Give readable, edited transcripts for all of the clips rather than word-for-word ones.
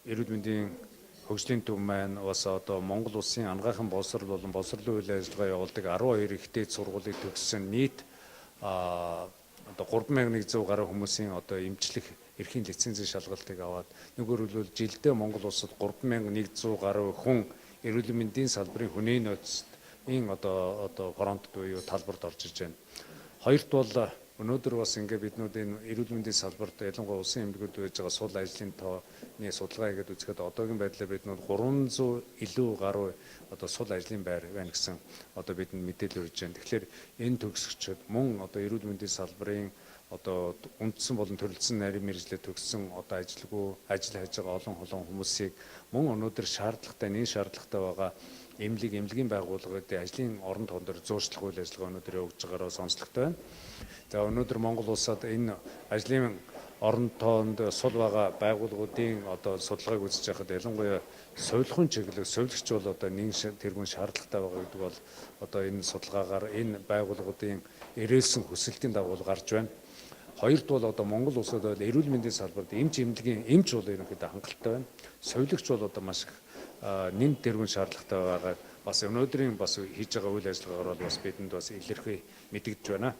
эрүүл мэндийн хөгжлийн төв маань бас одоо Монгол улсын анагаахын боловсрол болон боловсролын үйл ажиллагаа явуулдаг 12 ихтэй сургуулийг төгссөн нийт одоо 3100 гаруй хүмүүсийн одоо эмчлэх эрхийн лицензийн шалгалтыг аваад нэгөр хэлбэл жилдээ Монгол улсад 3100 гаруй хүн эрүүл мэндийн салбарын хүний нөөцийн одоо фронтд буюу талбарт орж иж байна. Хоёрт бол өнөөдөр бас ингээд биднүүд энэ эрүүл мэндийн салбарт ялангуяа улсын эмнэлгүүд байж байгаа сул ажлын тооны судалгаа хийгээд үзэхэд одоогийн байдлаар биднүүд 300 илүү гаруй одоо сул ажлын байр байна гэсэн одоо бидэнд мэдээлэл өгч байна. Тэгэхээр энэ төгсөгчд мөн одоо эрүүл мэндийн салбарын одоо үндсэн болон төрөлцсөн нарийн мэргэжлээ төгссөн одоо ажил хийж байгаа олон хүмүүсийг мөн өнөөдөр энэ шаардлагатай байгаа эмнэлгийн байгууллагуудын ажлын орон тоон дээр зуршлах үйл ажиллагаа өнөөдөр явуулж байгаагаа сонслогтой байна. За өнөөдөр Монгол улсад энэ ажлын орон тоонд сул байгаа байгууллагуудын одоо судалгааг үзэж байхад ялангуяа сувилахын чиглэл сувилагч бол одоо нэгэн тэргүүн шаардлагатай байгаа гэдэг бол одоо энэ судалгаагаар энэ байгууллагуудын ирээсэн хүсэлтийн дагуу гарч байна. Хоёрт бол одоо Монгол улсад бол эрүүл мэндийн салбарт эмч бол ерөнхийдөө хангалттай байна. Сувилагч бол одоо маш нэн тэргүүн шаардлагатай байгааг бас өнөөдрийн бас хийж байгаа үйл ажиллагаагаар бол бас бидэнд бас илэрхий мэдэгдэж байна.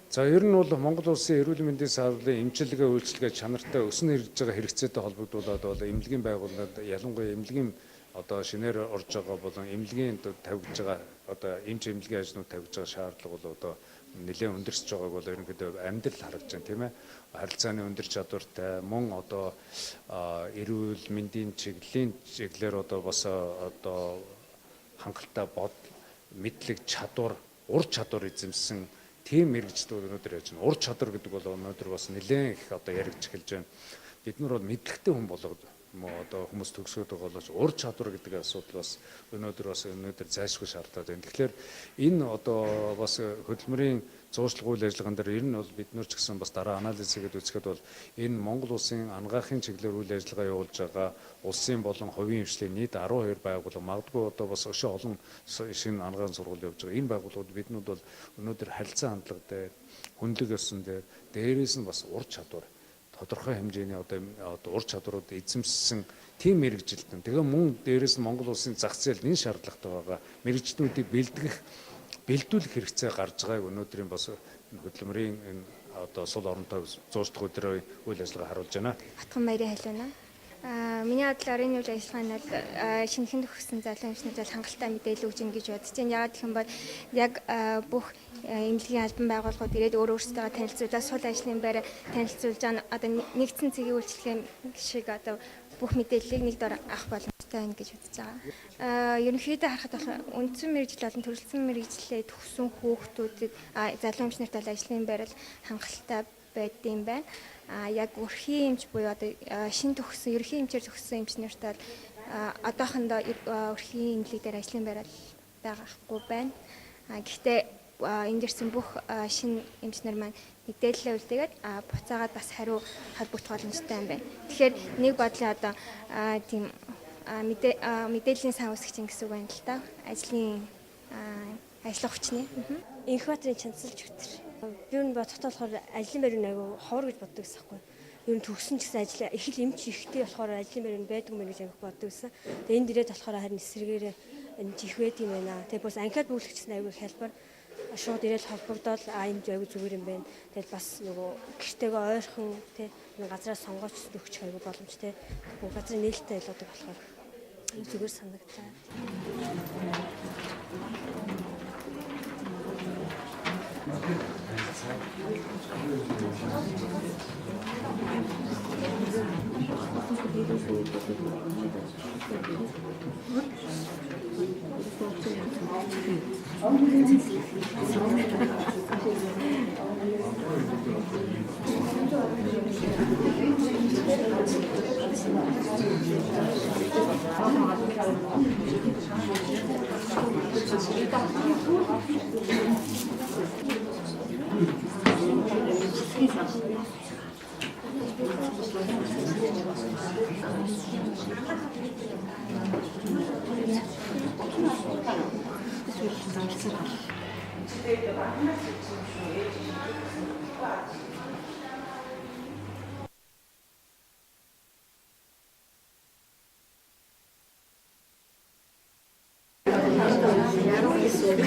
За ер нь бол Монгол улсын эрүүл мэндийн салбарын эмчилгээ үйлчилгээ чанартай өснө хэрэгжиж байгаа хэрэгцээтэй холбогдуулаад бол эмнэлгийн байгууллагад ялангуяа эмнэлгийн одоо шинээр орж байгаа болон эмнэлгийн тавьж байгаа одоо эмч эмнэлгийн ажлууд тавьж байгаа шаардлага бол одоо нэлээд өндөрсөж байгааг бол ерөнхийдөө амьдрал харагдаж байна тийм ээ. Харилцааны өндөр чадвартай мөн одоо эрүүл мэндийн чиглэлээр одоо бас одоо хангалттай мэдлэг чадвар ур чадвар эзэмсэн тийм мэрэгчлүүд өнөөдөр яаж байна. Ур чадвар гэдэг бол өнөөдөр бас нэлээд их одоо яригдж эхэлж байна. Бид нар бол мэдлэгтэй хүн болгоод одоо хүмүүс төгсгөөд байгаа боловч ур чадвар гэдэг асуудал бас өнөөдөр зайлшгүй шаардлагатай байна. Тэгэхээр энэ одоо бас хөдөлмөрийн зуршлах үйл ажиллагаан дээр ер нь бол бид нар ч гэсэн бас дараа анализ хийгээд үзэхэд бол энэ Монгол улсын анагаахын чиглэлээр үйл ажиллагаа явуулж байгаа улсын болон хувийн хвшлийн нийт 12 байгууллага магадгүй одоо бас өшөө олон шинэ анагаахын сургууль явуулж байгаа энэ байгууллагууд биднүүд бол өнөөдөр харилцаа хандлага дээр хөндлөг ёсон дээр дээрээс нь бас ур чадвар тодорхой хэмжээний одоо ур чадварууд эзэмссэн тийм мэрэгжилтэн. Тэгээ мөн дээрээс нь Монгол улсын зах зээл энэ шаардлагатай байгаа мэрэгчлүүдийг бэлдүүлэх хэрэгцээ гарч байгааг өнөөдрийн бас хөдөлмөрийн энэ одоо сул оронтой зуршлах өдрийн үйл ажиллагаа харуулж байна. Атган Баярын хайлуна. Миний бодлоор энэ үйл ажиллагаанууд шинэхэн төгссөн залуу эмчнүүдэд хангалттай мэдээлэл өгж ин гэж бодож байна. Яагаад гэх юм бол яг бүх эмнэлгийн албан байгууллагууд ирээд өөрсдөө танилцуулаад сул ажлын байраа танилцуулж байгаа одоо нэгдсэн цэгийн үйлчлэгээ шиг одоо бүх мэдээллийг нэг дор авах боломжтой байна гэж үзэж байгаа. Ерөнхийдөө харахад болохоор үндсэн мэргэжил болон төрөлцсөн мэргэжлээ төгссөн хүүхдүүдэд залуу эмчнэрт бол ажлын байрал хангалттай байдсан байна. Яг өрхийн эмч буюу одоо шин төгссөн ерөнхий эмчээр төгссөн эмчнэрт бол одоохондоо өрхийн эмнэлэг дээр ажлын байрал байхгүй байна. Гэхдээ энд ирсэн бүх шинэ эмчнэр маань мэдээлэл үлдээгээд буцаагаад бас хариу холбогдох боломжтой юм байна. Тэгэхээр нэг бодлоо одоо тийм мэдээллийн сан үсгч гэсэн үг байна л да. Ажлын хүчний. Инхбатрын чансалж өтер. Би энэ бодохтой болохоор ажлын байр нь аягүй ховор гэж боддог гэсэн юм. Ер нь төгсөн ч гэсэн ажил их л эмч ихтэй болохоор ажлын байр нь байдаг юм гэж аягүй боддог гэсэн. Тэгээ энд ирээд болохоор харин эсрэгээр энэ чих байд юм байна. Тэгээ бас анхаад бүлэгчсэн аягүй хялбар шууд ирээд холбогдоод энэ аягүй зүгээр юм байна. Тэгэл бас нөгөө гэртэйгээ ойрхон тий газраас сонгооч өгч аягүй боломжтой. Бүх газрын нээлттэй байлгадаг болохоор зүгээр санагдлаа. Яруу гэсэн.